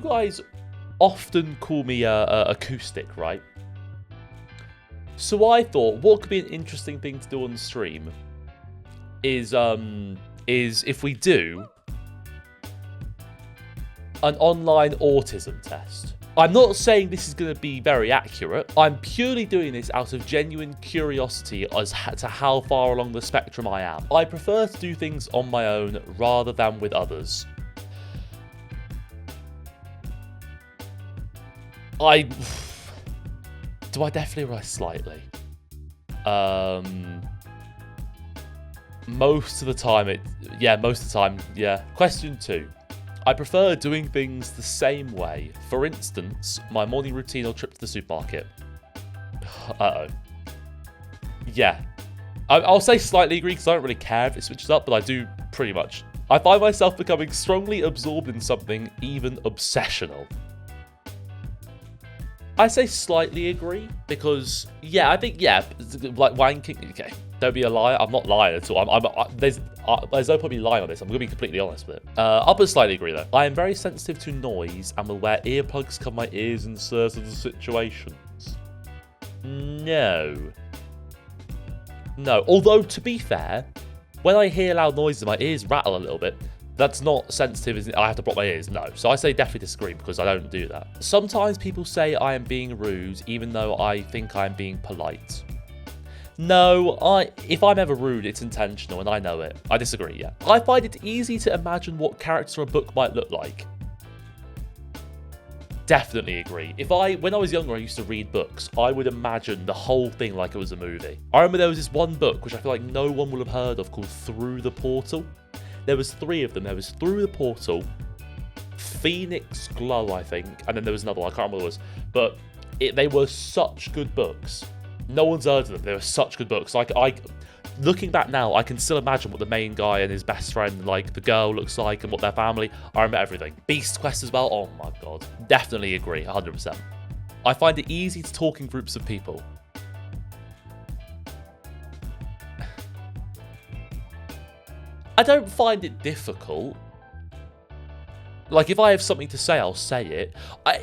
guys often call me acoustic, right? So I thought what could be an interesting thing to do on the stream is if we do an online autism test. I'm not saying this is going to be very accurate. I'm purely doing this out of genuine curiosity as to how far along the spectrum I am. I prefer to do things on my own rather than with others. Do I definitely rise slightly? Most of the time, yeah. Question 2. I prefer doing things the same way. For instance, my morning routine or trip to the supermarket. Uh-oh. Yeah. I'll say slightly agree because I don't really care if it switches up, but I do pretty much. I find myself becoming strongly absorbed in something, even obsessional. I say slightly agree because, yeah, I think, yeah, like wanking. Okay, don't be a liar. I'm not lying at all. There's no point me lying on this. I'm going to be completely honest with it. I'll put slightly agree though. I am very sensitive to noise and will wear earplugs cover my ears in certain situations. No. Although, to be fair, when I hear loud noises, my ears rattle a little bit. That's not sensitive, isn't it? I have to block my ears. No. So I say definitely disagree because I don't do that. Sometimes people say I am being rude, even though I think I'm being polite. No, if I'm ever rude, it's intentional and I know it. I disagree, yeah. I find it easy to imagine what character a book might look like. Definitely agree. When I was younger, I used to read books. I would imagine the whole thing like it was a movie. I remember there was this one book, which I feel like no one will have heard of, called Through the Portal. There was 3 of them. There was Through the Portal, Phoenix Glow, I think, and then there was another one. I can't remember what it was. But they were such good books. No one's heard of them. They were such good books. Looking back now, I can still imagine what the main guy and his best friend, like the girl, looks like and what their family. I remember everything. Beast Quest as well. Oh my god. Definitely agree, 100%. I find it easy to talk in groups of people. I don't find it difficult. Like, if I have something to say, I'll say it.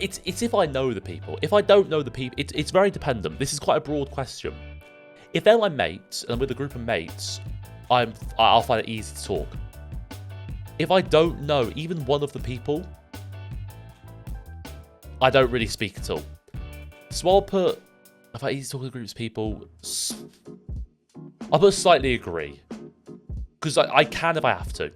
It's if I know the people. If I don't know the people, it's very dependent. This is quite a broad question. If they're my mates, and I'm with a group of mates, I'll find it easy to talk. If I don't know even one of the people, I don't really speak at all. So I'll put, if I easy to talk with groups of people, I'll put slightly agree. Because I can if I have to.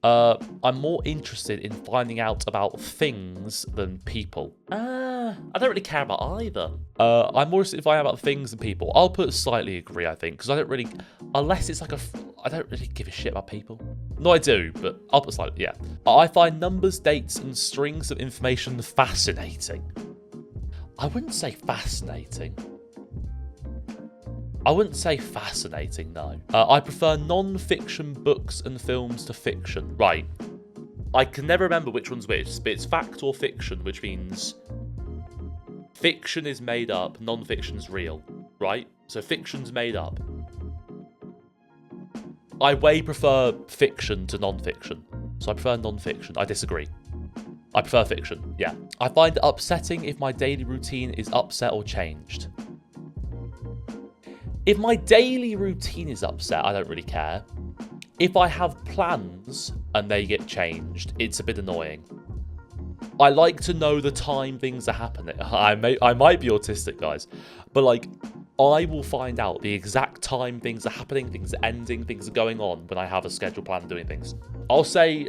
I'm more interested in finding out about things than people. I don't really care about either. I'm more interested in finding out about things than people. I'll put slightly agree, I think, because I don't really, unless it's like I don't really give a shit about people. No, I do, but I'll put slightly, yeah. I find numbers, dates, and strings of information fascinating. I wouldn't say fascinating. I wouldn't say fascinating, no. I prefer non-fiction books and films to fiction. Right. I can never remember which one's which, but it's fact or fiction, which means fiction is made up, non-fiction's real, right? So fiction's made up. I way prefer fiction to non-fiction. So I prefer non-fiction. I disagree. I prefer fiction, yeah. I find it upsetting if my daily routine is upset or changed. If my daily routine is upset, I don't really care. If I have plans and they get changed, it's a bit annoying. I like to know the time things are happening. I might be autistic, guys, but like, I will find out the exact time things are happening, things are ending, things are going on when I have a scheduled plan doing things. I'll say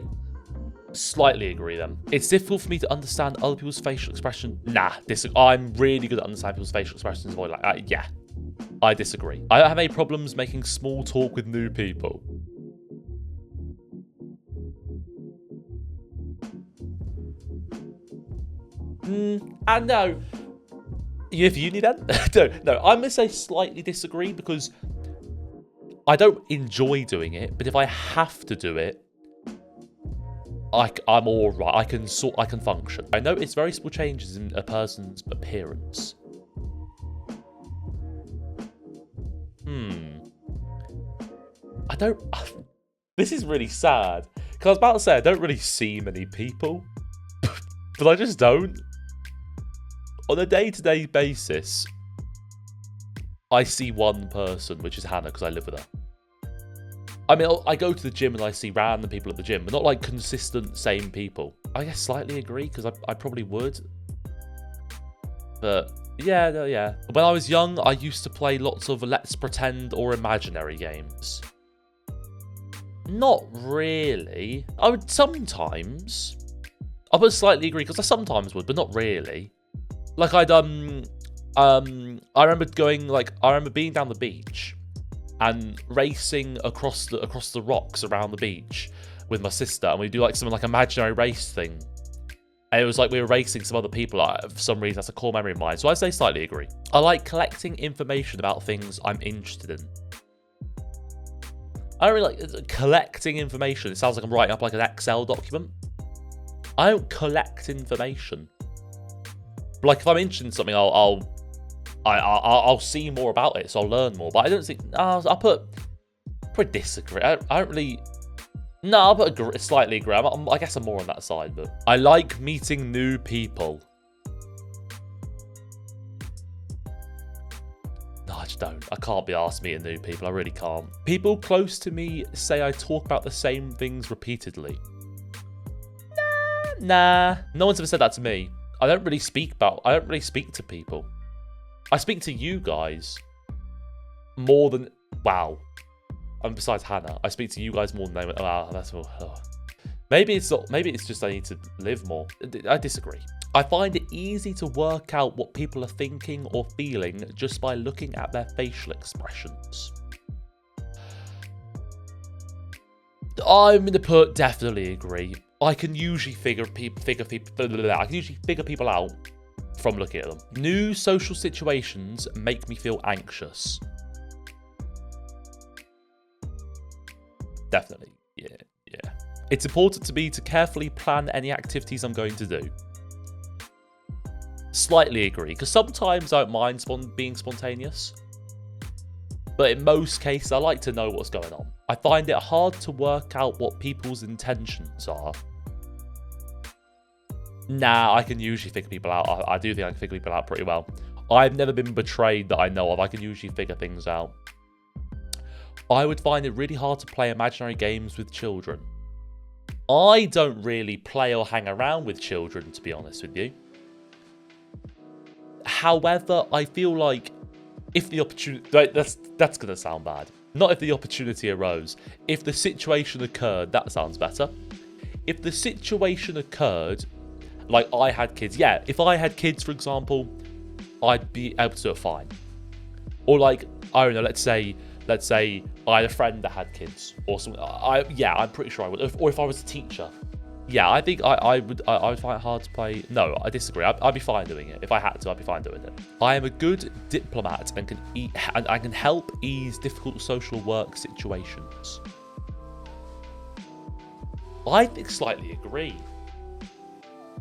slightly agree then. It's difficult for me to understand other people's facial expression. Nah, I'm really good at understanding people's facial expressions. Like, yeah. I disagree. I don't have any problems making small talk with new people. I know. You have uni then? No, I'm going to say slightly disagree because I don't enjoy doing it, but if I have to do it, I'm all right. I can function. I notice very small changes in a person's appearance. I don't... This is really sad. Because I was about to say, I don't really see many people. But I just don't. On a day-to-day basis, I see one person, which is Hannah, because I live with her. I mean, I go to the gym and I see random people at the gym, but not like consistent same people. I guess slightly agree, because I probably would. But yeah, no, yeah. When I was young, I used to play lots of Let's Pretend or Imaginary games. Not really. I would sometimes. I would slightly agree, because I sometimes would, but not really. Like I remember being down the beach and racing across the rocks around the beach with my sister, and we do like something like imaginary race thing. And it was like we were racing some other people. For some reason, that's a core memory of mine. So I say slightly agree. I like collecting information about things I'm interested in. I don't really like collecting information. It sounds like I'm writing up like an Excel document. I don't collect information. But like if I'm interested in something, I'll see more about it, so I'll learn more. But I don't think. I'll probably disagree. I don't really. No, I'll put slightly agree. I guess I'm more on that side, but I like meeting new people. No, I just don't. I can't be asked meeting new people. I really can't. People close to me say I talk about the same things repeatedly. Nah. No one's ever said that to me. I don't really speak to people. I speak to you guys more than... Wow. And besides Hannah, I speak to you guys more than they... Wow, that's... Oh. Maybe it's not... Maybe it's just I need to live more. I disagree. I find it easy to work out what people are thinking or feeling just by looking at their facial expressions. I'm going to put definitely agree. I can usually figure people out from looking at them. New social situations make me feel anxious. Definitely, yeah. It's important to me to carefully plan any activities I'm going to do. Slightly agree, because sometimes I don't mind being spontaneous. But in most cases, I like to know what's going on. I find it hard to work out what people's intentions are. Nah, I can usually figure people out. I do think I can figure people out pretty well. I've never been betrayed that I know of. I can usually figure things out. I would find it really hard to play imaginary games with children. I don't really play or hang around with children, to be honest with you. However, I feel like if the opportunity... That's going to sound bad. Not if the opportunity arose. If the situation occurred, that sounds better. If the situation occurred... Like, I had kids. Yeah, if I had kids, for example, I'd be able to do it fine. Or, like, I don't know, let's say I had a friend that had kids. Or something. I'm pretty sure I would. Or if I was a teacher. Yeah, I think I would find it hard to play. No, I disagree. I'd be fine doing it. If I had to, I'd be fine doing it. I am a good diplomat and I can help ease difficult social work situations. I think slightly agree.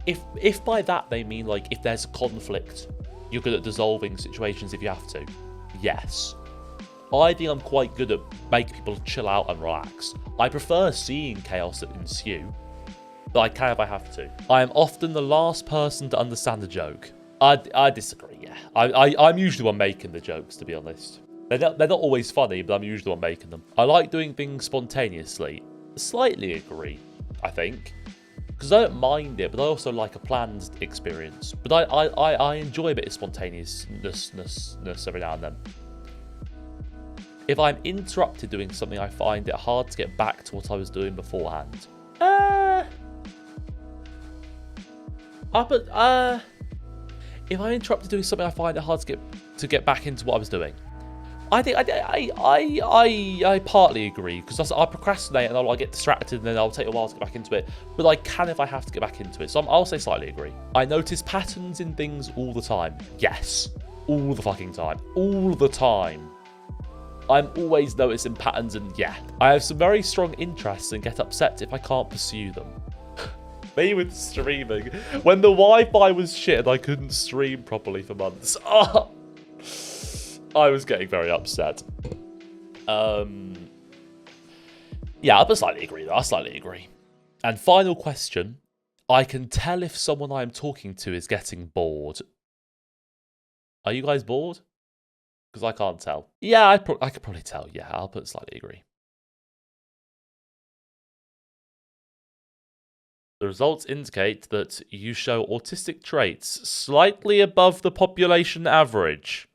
If by that they mean like if there's a conflict, you're good at dissolving situations if you have to. Yes. I think I'm quite good at making people chill out and relax. I prefer seeing chaos ensue, but I can if I have to. I am often the last person to understand a joke. I disagree, yeah. I'm usually the one making the jokes, to be honest. They're not always funny, but I'm usually the one making them. I like doing things spontaneously. Slightly agree, I think. Because I don't mind it, but I also like a planned experience. But I enjoy a bit of spontaneousness every now and then. If I'm interrupted doing something, I find it hard to get back to what I was doing beforehand. If I'm interrupted doing something, I find it hard to get back into what I was doing. I think I partly agree, because I procrastinate and I'll get distracted and then I'll take a while to get back into it. But I can if I have to get back into it. So I'll say slightly agree. I notice patterns in things all the time. Yes. All the fucking time. All the time. I'm always noticing patterns and yeah. I have some very strong interests and get upset if I can't pursue them. Me with streaming. When the Wi-Fi was shit and I couldn't stream properly for months. Oh, I was getting very upset. Yeah, I slightly agree though. I slightly agree. And final question. I can tell if someone I'm talking to is getting bored. Are you guys bored? Because I can't tell. Yeah, I could probably tell. Yeah, I'll put slightly agree. The results indicate that you show autistic traits slightly above the population average.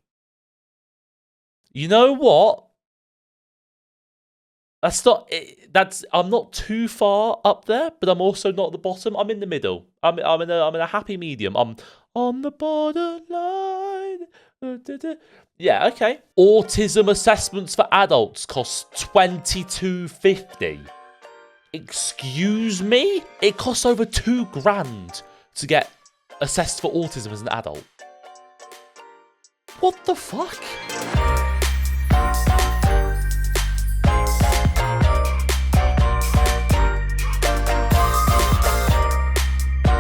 You know what? I'm not too far up there, but I'm also not at the bottom. I'm in the middle. I'm in a happy medium. I'm on the borderline. Yeah, okay. Autism assessments for adults cost $22.50. Excuse me? It costs over $2,000 to get assessed for autism as an adult. What the fuck?